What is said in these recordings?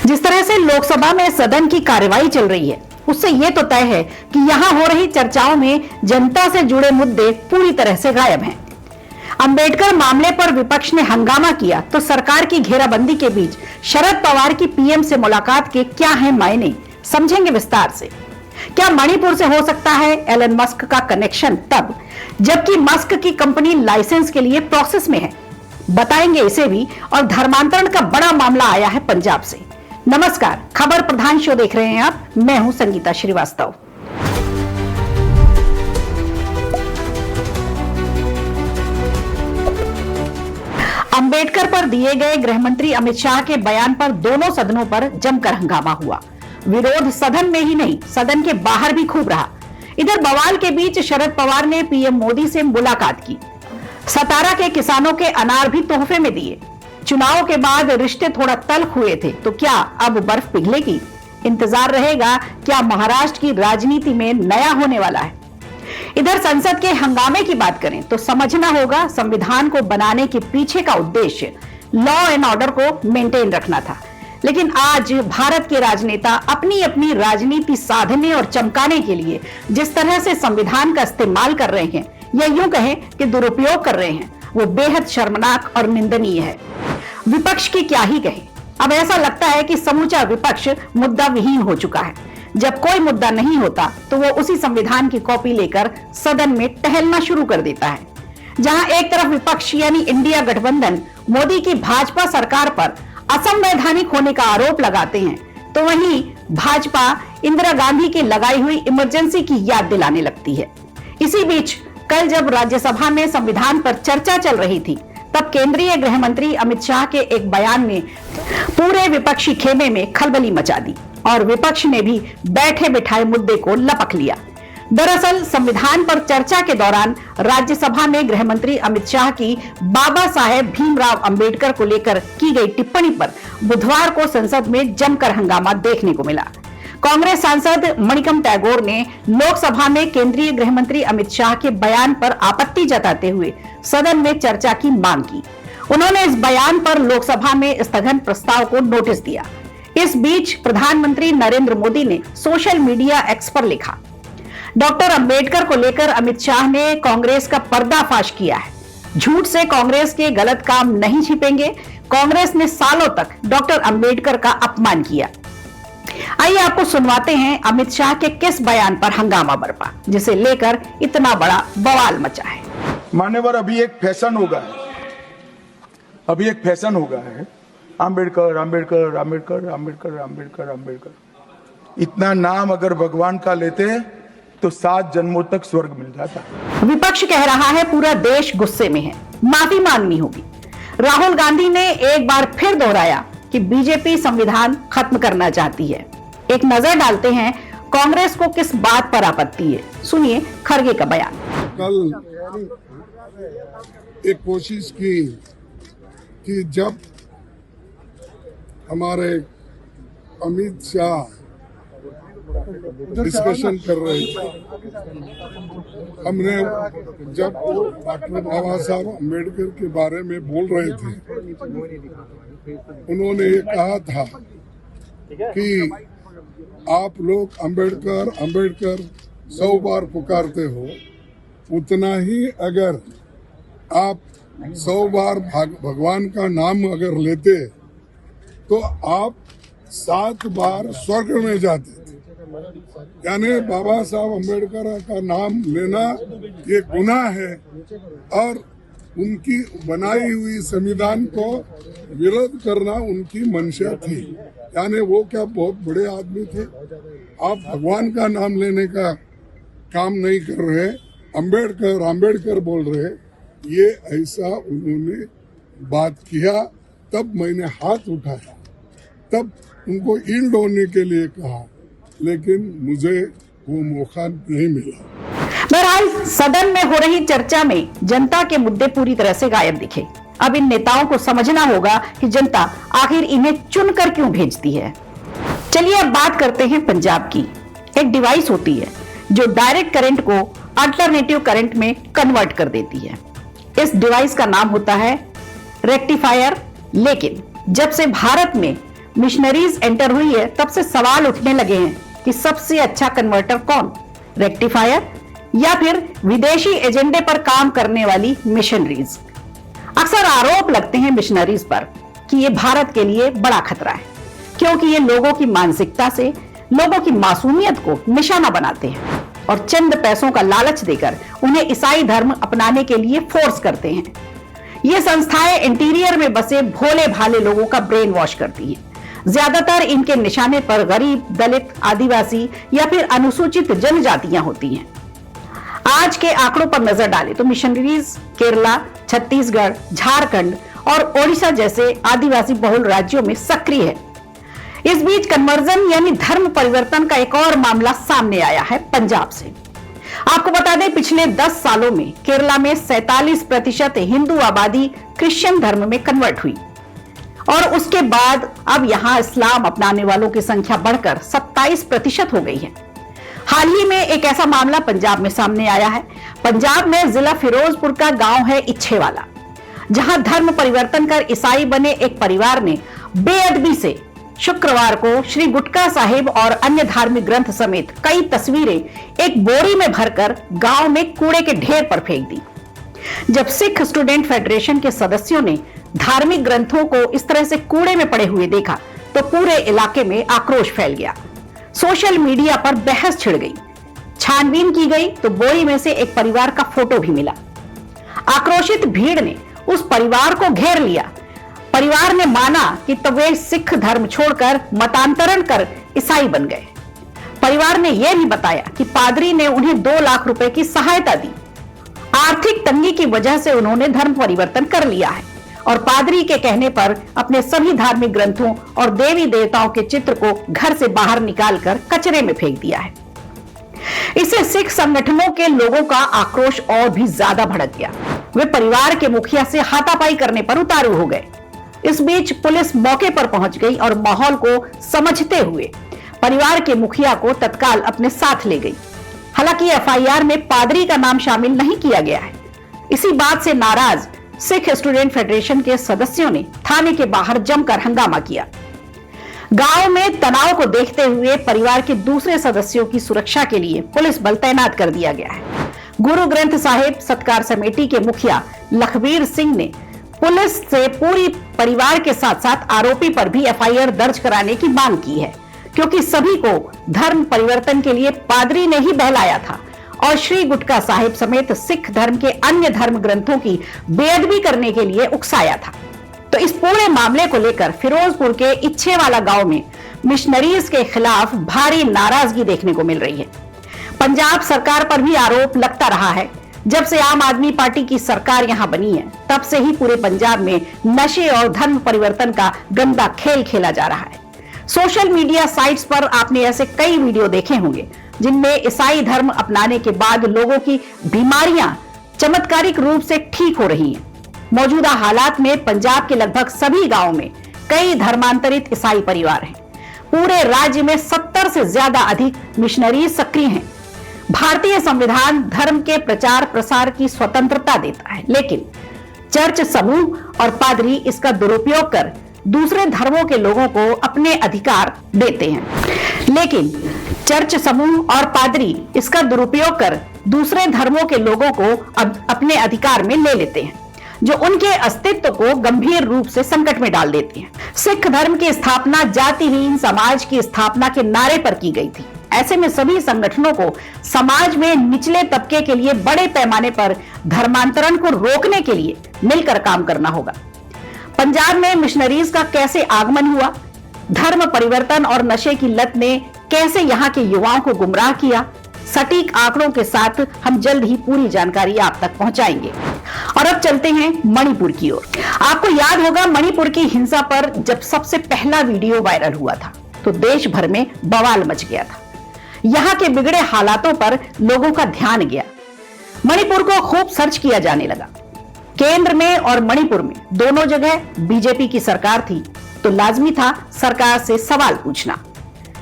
जिस तरह से लोकसभा में सदन की कार्यवाही चल रही है, उससे ये तो तय है कि यहां हो रही चर्चाओं में जनता से जुड़े मुद्दे पूरी तरह से गायब हैं। अंबेडकर मामले पर विपक्ष ने हंगामा किया तो सरकार की घेराबंदी के बीच शरद पवार की पीएम से मुलाकात के क्या है मायने, समझेंगे विस्तार से। क्या मणिपुर से हो सकता है एलन मस्क का कनेक्शन तब जबकि मस्क की कंपनी लाइसेंस के लिए प्रोसेस में है, बताएंगे इसे भी। और धर्मांतरण का बड़ा मामला आया है पंजाब से। नमस्कार, खबर प्रधान शो देख रहे हैं आप, मैं हूं संगीता श्रीवास्तव। अंबेडकर पर दिए गए गृह मंत्री अमित शाह के बयान पर दोनों सदनों पर जमकर हंगामा हुआ। विरोध सदन में ही नहीं, सदन के बाहर भी खूब रहा। इधर बवाल के बीच शरद पवार ने पीएम मोदी से मुलाकात की। सतारा के किसानों के अनार भी तोहफे में दिए। चुनाव के बाद रिश्ते थोड़ा तल्ख हुए थे, तो क्या अब बर्फ पिघलेगी? इंतजार रहेगा। क्या महाराष्ट्र की राजनीति में नया होने वाला है? इधर संसद के हंगामे की बात करें तो समझना होगा, संविधान को बनाने के पीछे का उद्देश्य लॉ एंड ऑर्डर को मेंटेन रखना था। लेकिन आज भारत के राजनेता अपनी अपनी राजनीति साधने और चमकाने के लिए जिस तरह से संविधान का इस्तेमाल कर रहे हैं, या यूं कहें कि दुरुपयोग कर रहे हैं, वो बेहद शर्मनाक और निंदनीय है। विपक्ष की क्या ही कहे। अब ऐसा लगता है कि समूचा विपक्ष मुद्दा विहीन हो चुका है। जब कोई मुद्दा नहीं होता तो वो उसी संविधान की कॉपी लेकर सदन में टहलना शुरू कर देता है। जहां एक तरफ विपक्ष यानी इंडिया गठबंधन मोदी की भाजपा सरकार पर असंवैधानिक होने का आरोप लगाते हैं, तो वहीं भाजपा इंदिरा गांधी की लगाई हुई इमरजेंसी की याद दिलाने लगती है। इसी बीच कल जब राज्यसभा में संविधान पर चर्चा चल रही थी, तब केंद्रीय गृह मंत्री अमित शाह के एक बयान ने पूरे विपक्षी खेमे में खलबली मचा दी और विपक्ष ने भी बैठे बिठाए मुद्दे को लपक लिया। दरअसल संविधान पर चर्चा के दौरान राज्यसभा में गृह मंत्री अमित शाह की बाबा साहेब भीमराव अंबेडकर को लेकर की गई टिप्पणी पर बुधवार को संसद में जमकर हंगामा देखने को मिला। कांग्रेस सांसद मणिकम टैगोर ने लोकसभा में केंद्रीय गृह मंत्री अमित शाह के बयान पर आपत्ति जताते हुए सदन में चर्चा की मांग की। उन्होंने इस बयान पर लोकसभा में स्थगन प्रस्ताव को नोटिस दिया। इस बीच प्रधानमंत्री नरेंद्र मोदी ने सोशल मीडिया एक्स पर लिखा, डॉक्टर अंबेडकर को लेकर अमित शाह ने कांग्रेस का पर्दाफाश किया है। झूठ से कांग्रेस के गलत काम नहीं छिपेंगे। कांग्रेस ने सालों तक डॉक्टर अंबेडकर का अपमान किया। आइए आपको सुनवाते हैं अमित शाह के किस बयान पर हंगामा बरपा, जिसे लेकर इतना बड़ा बवाल मचा है। मान्यवर, अभी एक फैशन हो गया है अंबेडकर अंबेडकर अंबेडकर अंबेडकर अंबेडकर अंबेडकर। इतना नाम अगर भगवान का लेते तो 7 जन्मों तक स्वर्ग मिल जाता। विपक्ष कह रहा है पूरा देश गुस्से में है, माफी मांगनी होगी। राहुल गांधी ने एक बार फिर दोहराया कि बीजेपी संविधान खत्म करना चाहती है। एक नजर डालते हैं कांग्रेस को किस बात पर आपत्ति है, सुनिए खरगे का बयान। कल एक कोशिश की कि जब हमारे अमित शाह डिस्कशन कर रहे थे, हमने जब डॉक्टर बाबा साहब अम्बेडकर के बारे में बोल रहे थे, उन्होंने ये कहा था कि आप लोग अंबेडकर अंबेडकर 100 बार पुकारते हो, उतना ही अगर आप 100 बार भगवान का नाम अगर लेते तो आप 7 बार स्वर्ग में जाते। यानी बाबा साहब अम्बेडकर का नाम लेना ये गुनाह है और उनकी बनाई हुई संविधान को विरोध करना उनकी मंशा थी। यानी वो क्या बहुत बड़े आदमी थे? आप भगवान का नाम लेने का काम नहीं कर रहे, अंबेडकर अंबेडकर बोल रहे। ये ऐसा उन्होंने बात किया, तब मैंने हाथ उठाया, तब उनको ईल्ड होने के लिए कहा, लेकिन मुझे वो मौका नहीं मिला। बहरहाल सदन में हो रही चर्चा में जनता के मुद्दे पूरी तरह से गायब दिखे। अब इन नेताओं को समझना होगा कि जनता आखिर इन्हें चुनकर क्यों भेजती है। चलिए अब बात करते हैं पंजाब की। एक डिवाइस होती है जो डायरेक्ट करंट को अल्टरनेटिव करंट में कन्वर्ट कर देती है। इस डिवाइस का नाम होता है रेक्टिफायर। लेकिन जब से भारत में मिशनरीज एंटर हुई है तब से सवाल उठने लगे हैं कि सबसे अच्छा कन्वर्टर कौन, रेक्टिफायर या फिर विदेशी एजेंडे पर काम करने वाली मिशनरीज। अक्सर आरोप लगते हैं मिशनरीज पर कि ये भारत के लिए बड़ा खतरा है, क्योंकि ये लोगों की मानसिकता से लोगों की मासूमियत को निशाना बनाते हैं और चंद पैसों का लालच देकर उन्हें ईसाई धर्म अपनाने के लिए फोर्स करते हैं। ये संस्थाएं इंटीरियर में बसे भोले भाले लोगों का ब्रेन वॉश करती हैं। ज्यादातर इनके निशाने पर गरीब, दलित, आदिवासी या फिर अनुसूचित जनजातियां होती हैं। आज के आंकड़ों पर नजर डालें तो मिशनरीज केरला, छत्तीसगढ़, झारखंड और ओडिशा जैसे आदिवासी बहुल राज्यों में सक्रिय है। इस बीच कन्वर्जन यानी धर्म परिवर्तन का एक और मामला सामने आया है पंजाब से। आपको बता दें, पिछले 10 सालों में केरला में 47% हिंदू आबादी क्रिश्चियन धर्म में कन्वर्ट हुई और उसके बाद अब यहां इस्लाम अपनाने वालों की संख्या बढ़कर 27% हो गई है। हाल ही में एक ऐसा मामला पंजाब में सामने आया है। पंजाब में जिला फिरोजपुर का गांव है इच्छेवाला, जहां धर्म परिवर्तन कर ईसाई बने एक परिवार ने बेअदबी से शुक्रवार को श्री गुटका साहिब और अन्य धार्मिक ग्रंथ समेत कई तस्वीरें एक बोरी में भरकर गांव में कूड़े के ढेर पर फेंक दी। जब सिख स्टूडेंट फेडरेशन के सदस्यों ने धार्मिक ग्रंथों को इस तरह से कूड़े में पड़े हुए देखा तो पूरे इलाके में आक्रोश फैल गया। सोशल मीडिया पर बहस छिड़ गई। छानबीन की गई तो बोरी में से एक परिवार का फोटो भी मिला। आक्रोशित भीड़ ने उस परिवार को घेर लिया। परिवार ने माना कि तब वे सिख धर्म छोड़कर मतांतरण कर ईसाई बन गए। परिवार ने यह भी बताया कि पादरी ने उन्हें 2 लाख रुपए की सहायता दी। आर्थिक तंगी की वजह से उन्होंने धर्म परिवर्तन कर लिया है और पादरी के कहने पर अपने सभी धार्मिक ग्रंथों और देवी देवताओं के चित्र को घर से बाहर निकालकर कचरे में फेंक दिया है। इससे सिख संगठनों के लोगों का आक्रोश और भी ज्यादा भड़क गया। वे परिवार के मुखिया से हाथापाई करने पर उतारू हो गए। इस बीच पुलिस मौके पर पहुंच गई और माहौल को समझते हुए परिवार के मुखिया को तत्काल अपने साथ ले गई। हालांकि एफआईआर में पादरी का नाम शामिल नहीं किया गया है। इसी बात से नाराज सिख स्टूडेंट फेडरेशन के सदस्यों ने थाने के बाहर जमकर हंगामा किया। गांव में तनाव को देखते हुए परिवार के दूसरे सदस्यों की सुरक्षा के लिए पुलिस बल तैनात कर दिया गया है। गुरु ग्रंथ साहिब सत्कार समिति के मुखिया लखबीर सिंह ने पुलिस से पूरी परिवार के साथ साथ आरोपी पर भी एफआईआर दर्ज कराने की मांग की है, क्योंकि सभी को धर्म परिवर्तन के लिए पादरी ने ही बहलाया था और श्री गुटका साहिब समेत सिख धर्म के अन्य धर्म ग्रंथों की बेअदबी करने के लिए उकसाया था। तो इस पूरे मामले को लेकर फिरोजपुर के इच्छेवाला गांव में मिशनरीज के खिलाफ भारी नाराजगी देखने को मिल रही है। पंजाब सरकार पर भी आरोप लगता रहा है। जब से आम आदमी पार्टी की सरकार यहां बनी है, तब से ही पूरे पंजाब में नशे और धर्म परिवर्तन का गंदा खेल खेला जा रहा है। सोशल मीडिया साइट्स पर आपने ऐसे कई वीडियो देखे होंगे जिनमें ईसाई धर्म अपनाने के बाद लोगों की बीमारियां चमत्कारिक रूप से ठीक हो रही हैं। मौजूदा हालात में पंजाब के लगभग सभी गांवों में कई धर्मांतरित ईसाई परिवार हैं। पूरे राज्य में 70 से ज्यादा अधिक मिशनरी सक्रिय हैं। भारतीय संविधान धर्म के प्रचार प्रसार की स्वतंत्रता देता है, लेकिन चर्च समूह और पादरी इसका दुरुपयोग कर दूसरे धर्मों के लोगों को अपने अधिकार देते हैं। लेकिन चर्च समूह और पादरी इसका दुरुपयोग कर दूसरे धर्मों के लोगों को अपने अधिकार में ले लेते हैं, जो उनके अस्तित्व को गंभीर रूप से संकट में डाल देती है। सिख धर्म की स्थापना जातिहीन समाज की स्थापना के नारे पर की गई थी। ऐसे में सभी संगठनों को समाज में निचले तबके के लिए बड़े पैमाने पर धर्मांतरण को रोकने के लिए मिलकर काम करना होगा। पंजाब में मिशनरीज का कैसे आगमन हुआ, धर्म परिवर्तन और नशे की लत ने कैसे यहाँ के युवाओं को गुमराह किया, सटीक आंकड़ों के साथ हम जल्द ही पूरी जानकारी आप तक पहुंचाएंगे। और अब चलते हैं मणिपुर की ओर। आपको याद होगा, मणिपुर की हिंसा पर जब सबसे पहला वीडियो वायरल हुआ था तो देश भर में बवाल मच गया था। यहाँ के बिगड़े हालातों पर लोगों का ध्यान गया। मणिपुर को खूब सर्च किया जाने लगा। केंद्र में और मणिपुर में दोनों जगह बीजेपी की सरकार थी, तो लाजमी था सरकार से सवाल पूछना।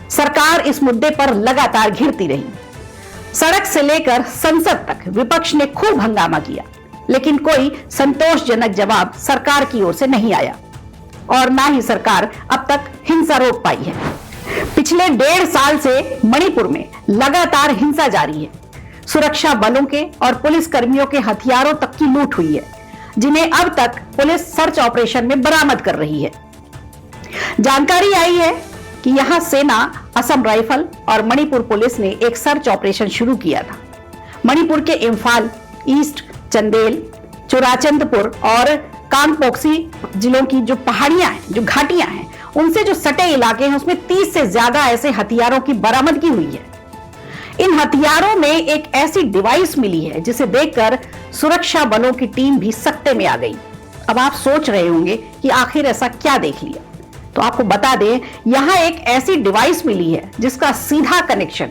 सरकार इस मुद्दे पर लगातार घिरती रही। सड़क से लेकर संसद तक विपक्ष ने खूब हंगामा किया, लेकिन कोई संतोषजनक जवाब सरकार की ओर से नहीं आया। और ना ही सरकार अब तक हिंसा रोक पाई है। पिछले 1.5 साल से मणिपुर में लगातार हिंसा जारी है। सुरक्षा बलों के और पुलिस कर्मियों के हथियारों तक की लूट हुई है, जिन्हें अब तक पुलिस सर्च ऑपरेशन में बरामद कर रही है। जानकारी आई है कि यहां सेना, असम राइफल और मणिपुर पुलिस ने एक सर्च ऑपरेशन शुरू किया था। मणिपुर के इम्फाल ईस्ट, चंदेल, चुराचंदपुर और कांगपोक्सी जिलों की जो पहाड़ियां हैं, जो घाटियां हैं, उनसे जो सटे इलाके हैं, उसमें 30 से ज्यादा ऐसे हथियारों की बरामदगी हुई है। इन हथियारों में एक ऐसी डिवाइस मिली है जिसे देखकर सुरक्षा बलों की टीम भी सकते में आ गई। अब आप सोच रहे होंगे कि आखिर ऐसा क्या देख लिया, तो आपको बता दें, यहां एक ऐसी डिवाइस मिली है जिसका सीधा कनेक्शन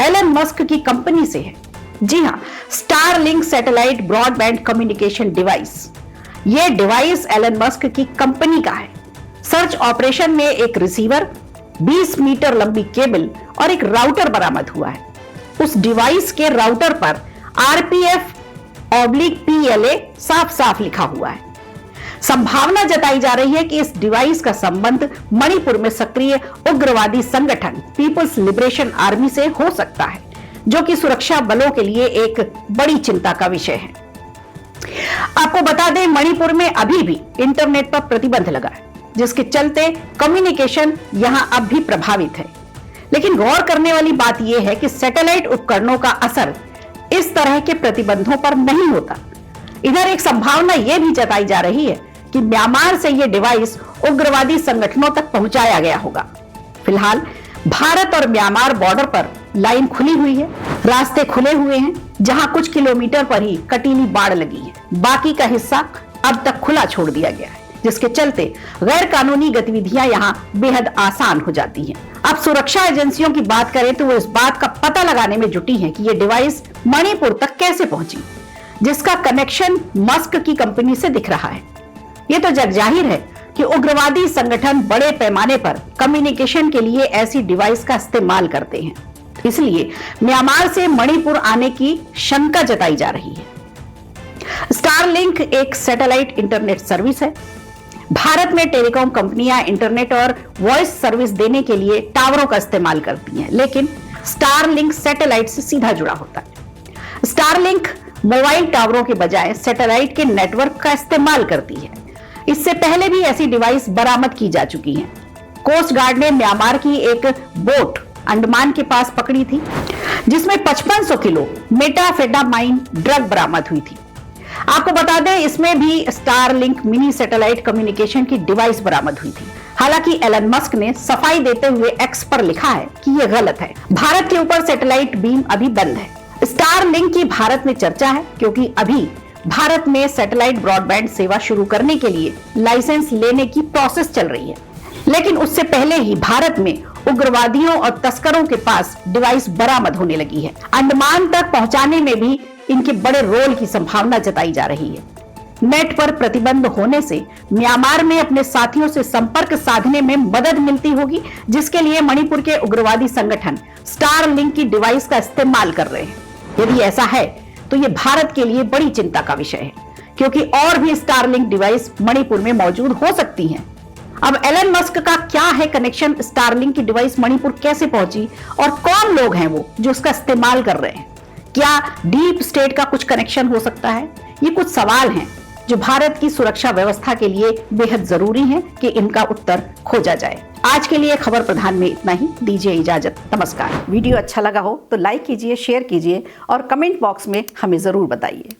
एलन मस्क की कंपनी से है। जी हां, Starlink satellite broadband communication device. यह डिवाइस एलन मस्क की कंपनी का है। सर्च ऑपरेशन में एक रिसीवर, 20 मीटर लंबी केबल और एक राउटर बरामद हुआ है। उस डिवाइस के राउटर पर RPF/PLA साफ साफ लिखा हुआ है। संभावना जताई जा रही है कि इस डिवाइस का संबंध मणिपुर में सक्रिय उग्रवादी संगठन पीपल्स लिबरेशन आर्मी से हो सकता है, जो कि सुरक्षा बलों के लिए एक बड़ी चिंता का विषय है। आपको बता दें, मणिपुर में अभी भी इंटरनेट पर प्रतिबंध लगा है, जिसके चलते कम्युनिकेशन यहां अब भी प्रभावित है। लेकिन गौर करने वाली बात यह है कि सैटेलाइट उपकरणों का असर इस तरह के प्रतिबंधों पर नहीं होता। इधर एक संभावना यह भी जताई जा रही है कि म्यांमार से यह डिवाइस उग्रवादी संगठनों तक पहुंचाया गया होगा। फिलहाल भारत और म्यांमार बॉर्डर पर लाइन खुली हुई है, रास्ते खुले हुए हैं, जहां कुछ किलोमीटर पर ही कटीली बाड़ लगी है। बाकी का हिस्सा अब तक खुला छोड़ दिया गया है, जिसके चलते गैर कानूनी गतिविधियां यहां बेहद आसान हो जाती हैं। अब सुरक्षा एजेंसियों की बात करें तो वो इस बात का पता लगाने में जुटी हैं कि ये डिवाइस मणिपुर तक कैसे पहुंची, जिसका कनेक्शन मस्क की कंपनी से दिख रहा है। ये तो जग जाहिर है कि उग्रवादी संगठन बड़े पैमाने पर कम्युनिकेशन के लिए ऐसी डिवाइस का इस्तेमाल करते हैं, इसलिए म्यांमार से मणिपुर आने की शंका जताई जा रही है। स्टारलिंक एक सैटेलाइट इंटरनेट सर्विस है। भारत में टेलीकॉम कंपनियां इंटरनेट और वॉइस सर्विस देने के लिए टावरों का इस्तेमाल करती हैं, लेकिन स्टारलिंक सैटेलाइट से सीधा जुड़ा होता है। स्टारलिंक मोबाइल टावरों के बजाय सैटेलाइट के नेटवर्क का इस्तेमाल करती है। इससे पहले भी ऐसी डिवाइस बरामद की जा चुकी हैं। कोस्ट गार्ड ने म्यांमार की एक बोट अंडमान के पास पकड़ी थी, जिसमें 5500 किलो मेटाफेटामाइन ड्रग बरामद हुई थी। आपको बता दें, इसमें भी स्टारलिंक मिनी सैटेलाइट कम्युनिकेशन की डिवाइस बरामद हुई थी। हालांकि एलन मस्क ने सफाई देते हुए एक्स पर लिखा है कि यह गलत है। भारत के ऊपर सैटेलाइट बीम अभी बंद है। स्टारलिंक की भारत में चर्चा है क्योंकि अभी भारत में सैटेलाइट ब्रॉडबैंड सेवा शुरू करने के लिए लाइसेंस लेने की प्रोसेस चल रही है। लेकिन उससे पहले ही भारत में उग्रवादियों और तस्करों के पास डिवाइस बरामद होने लगी है। अंडमान तक पहुंचाने में भी इनके बड़े रोल की संभावना जताई जा रही है। नेट पर प्रतिबंध होने से म्यांमार में अपने साथियों से संपर्क साधने में मदद मिलती होगी, जिसके लिए मणिपुर के उग्रवादी संगठन स्टारलिंक की डिवाइस का इस्तेमाल कर रहे हैं। यदि ऐसा है तो यह भारत के लिए बड़ी चिंता का विषय है, क्योंकि और भी स्टारलिंक डिवाइस मणिपुर में मौजूद हो सकती हैं। अब एलन मस्क का क्या है कनेक्शन, स्टारलिंक की डिवाइस मणिपुर कैसे पहुंची और कौन लोग हैं वो जो उसका इस्तेमाल कर रहे हैं? क्या डीप स्टेट का कुछ कनेक्शन हो सकता है? ये कुछ सवाल हैं जो भारत की सुरक्षा व्यवस्था के लिए बेहद जरूरी है कि इनका उत्तर खोजा जाए। आज के लिए खबर प्रधान में इतना ही। दीजिए इजाजत, नमस्कार। वीडियो अच्छा लगा हो तो लाइक कीजिए, शेयर कीजिए और कमेंट बॉक्स में हमें जरूर बताइए।